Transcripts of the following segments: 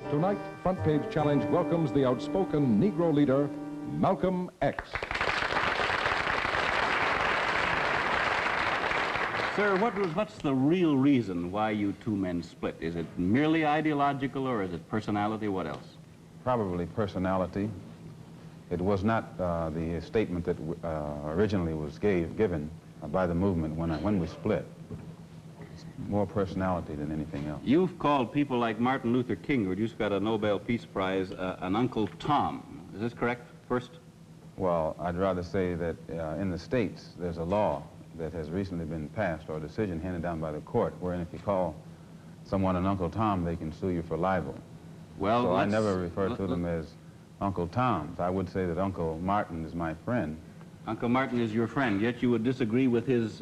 Tonight, Front Page Challenge welcomes the outspoken Negro leader, Malcolm X. Sir, what's the real reason why you two men split? Is it merely ideological, or is it personality? What else? Probably personality. It was not the statement that originally was given by the movement when we split. It's more personality than anything else. You've called people like Martin Luther King, who just got a Nobel Peace Prize, an Uncle Tom. Is this correct, first? Well, I'd rather say that in the States, there's a law that has recently been passed, or a decision handed down by the court, wherein if you call someone an Uncle Tom, they can sue you for libel. Well, so I never refer to them as Uncle Toms. I would say that Uncle Martin is my friend. Uncle Martin is your friend, yet you would disagree with his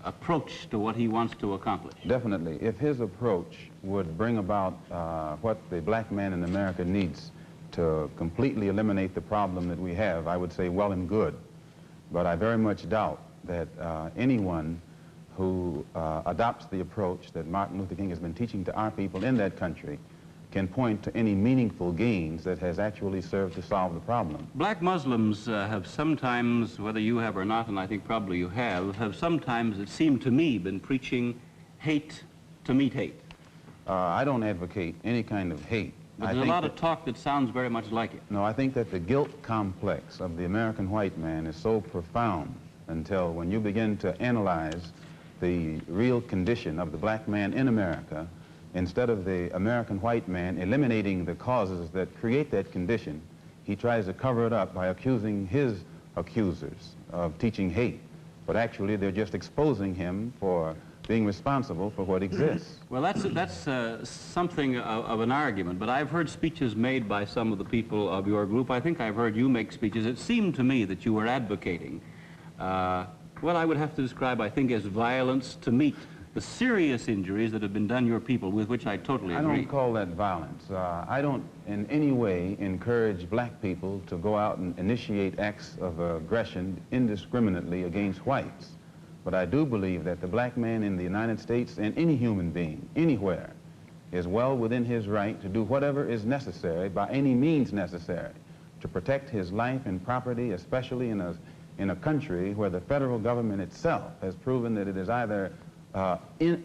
approach to what he wants to accomplish. Definitely. If his approach would bring about what the black man in America needs to completely eliminate the problem that we have, I would say well and good. But I very much doubt that anyone who adopts the approach that Martin Luther King has been teaching to our people in that country can point to any meaningful gains that has actually served to solve the problem. Black Muslims have sometimes, whether you have or not, and I think probably you have sometimes, it seemed to me, been preaching hate to meet hate. I don't advocate any kind of hate. But there's a lot of talk that sounds very much like it. No, I think that the guilt complex of the American white man is so profound until when you begin to analyze the real condition of the black man in America, instead of the American white man eliminating the causes that create that condition, he tries to cover it up by accusing his accusers of teaching hate. But actually, they're just exposing him for being responsible for what exists. Well, that's something of an argument, but I've heard speeches made by some of the people of your group. I think I've heard you make speeches. It seemed to me that you were advocating what I would have to describe, I think, as violence to meet the serious injuries that have been done your people, with which I totally agree. I don't call that violence. I don't in any way encourage black people to go out and initiate acts of aggression indiscriminately against whites. But I do believe that the black man in the United States, and any human being, anywhere, is well within his right to do whatever is necessary, by any means necessary, to protect his life and property, especially in a country where the federal government itself has proven that it is either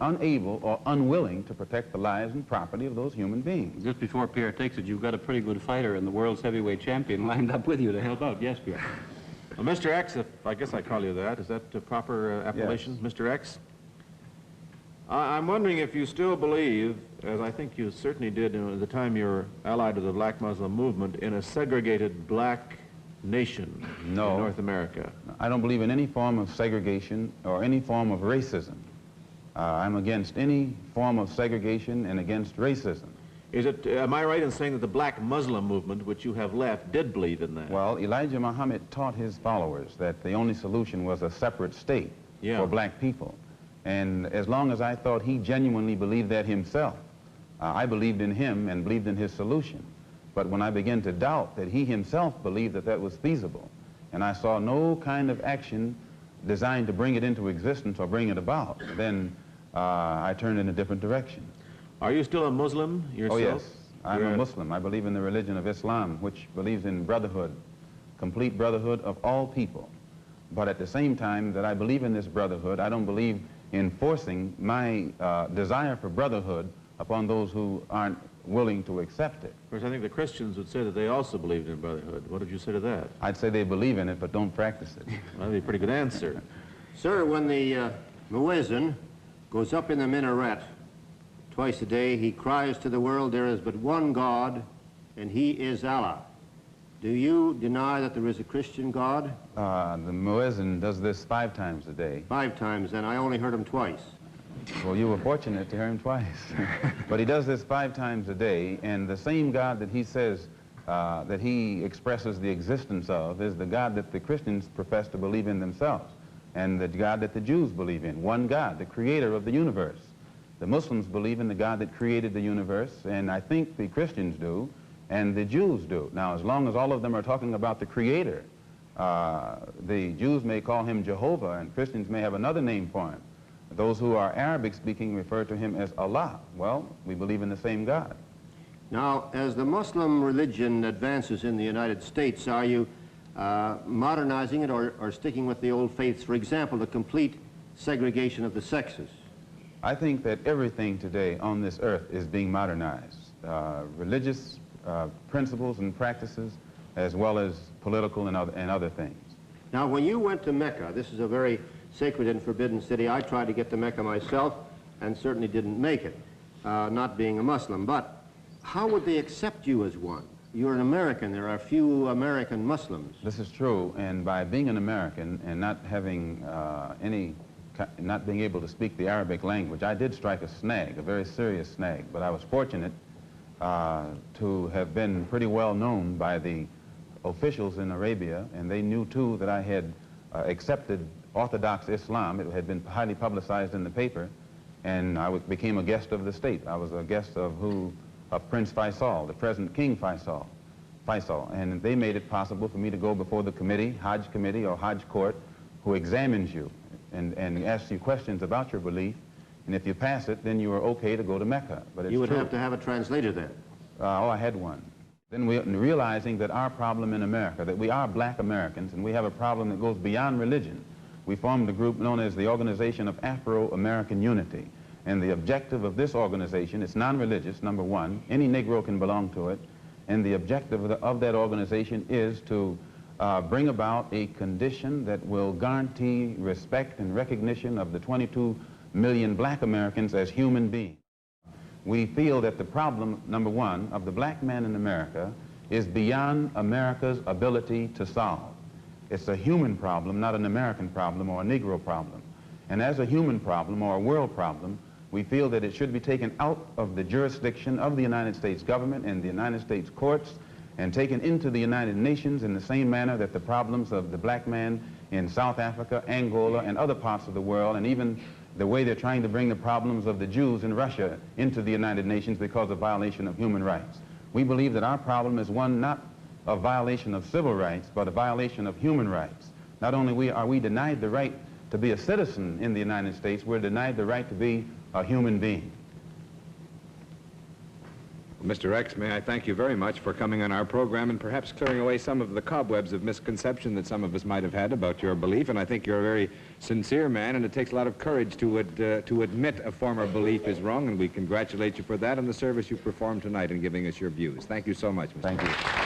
unable or unwilling to protect the lives and property of those human beings. Just before Pierre takes it, you've got a pretty good fighter and the world's heavyweight champion lined up with you to help out. Yes, Pierre. Well, Mr. X, if I guess I call you that, is that the proper appellation, yes. Mr. X? I'm wondering if you still believe, as I think you certainly did at the time you were allied to the black Muslim movement, in a segregated black nation in North America. I don't believe in any form of segregation or any form of racism. I'm against any form of segregation and against racism. Am I right in saying that the black Muslim movement, which you have left, did believe in that? Well, Elijah Muhammad taught his followers that the only solution was a separate state for black people. And as long as I thought he genuinely believed that himself, I believed in him and believed in his solution. But when I began to doubt that he himself believed that that was feasible, and I saw no kind of action designed to bring it into existence or bring it about, then I turned in a different direction. Are you still a Muslim yourself? Oh, yes. I'm a Muslim. I believe in the religion of Islam, which believes in brotherhood, complete brotherhood of all people. But at the same time that I believe in this brotherhood, I don't believe in forcing my desire for brotherhood upon those who aren't willing to accept it. Of course, I think the Christians would say that they also believed in brotherhood. What did you say to that? I'd say they believe in it, but don't practice it. Well, that'd be a pretty good answer. Sir, when the muezzin goes up in the minaret twice a day, he cries to the world, there is but one God, and he is Allah. Do you deny that there is a Christian God? The muezzin does this 5 times a day. 5 times, and I only heard him twice. Well, you were fortunate to hear him twice. But he does this 5 times a day, and the same God that he says that he expresses the existence of is the God that the Christians profess to believe in themselves, and the God that the Jews believe in. One God, the creator of the universe. The Muslims believe in the God that created the universe, and I think the Christians do, and the Jews do. Now, as long as all of them are talking about the creator, the Jews may call him Jehovah, and Christians may have another name for him. Those who are Arabic speaking refer to him as Allah. Well, we believe in the same God. Now, as the Muslim religion advances in the United States, are you modernizing it or sticking with the old faiths? For example, the complete segregation of the sexes. I think that everything today on this earth is being modernized. Religious principles and practices, as well as political and other things. Now, when you went to Mecca, this is a very sacred and forbidden city. I tried to get to Mecca myself and certainly didn't make it, not being a Muslim. But how would they accept you as one? You're an American. There are few American Muslims. This is true, and by being an American and not having not being able to speak the Arabic language, I did strike a snag, a very serious snag, but I was fortunate to have been pretty well known by the officials in Arabia, and they knew too that I had accepted Orthodox Islam. It had been highly publicized in the paper, and I became a guest of the state. I was a guest of Prince Faisal, the present King Faisal, and they made it possible for me to go before the committee, Hajj committee or Hajj court, who examines you and asks you questions about your belief, and if you pass it, then you are okay to go to Mecca. But it's You would true. have to have a translator then. Oh, I had one. Then realizing that our problem in America, that we are black Americans, and we have a problem that goes beyond religion, we formed a group known as the Organization of Afro-American Unity. And the objective of this organization, it's non-religious, number one. Any Negro can belong to it. And the objective of that organization is to bring about a condition that will guarantee respect and recognition of the 22 million black Americans as human beings. We feel that the problem, number one, of the black man in America is beyond America's ability to solve. It's a human problem, not an American problem or a Negro problem. And as a human problem or a world problem, we feel that it should be taken out of the jurisdiction of the United States government and the United States courts and taken into the United Nations in the same manner that the problems of the black man in South Africa, Angola, and other parts of the world, and even the way they're trying to bring the problems of the Jews in Russia into the United Nations because of violation of human rights. We believe that our problem is one not of violation of civil rights, but a violation of human rights. Not only are we denied the right to be a citizen in the United States, we're denied the right to be a human being. Mr. X, may I thank you very much for coming on our program and perhaps clearing away some of the cobwebs of misconception that some of us might have had about your belief. And I think you're a very sincere man, and it takes a lot of courage to admit a former belief is wrong, and we congratulate you for that and the service you performed tonight in giving us your views. Thank you so much, Mr. Thank you.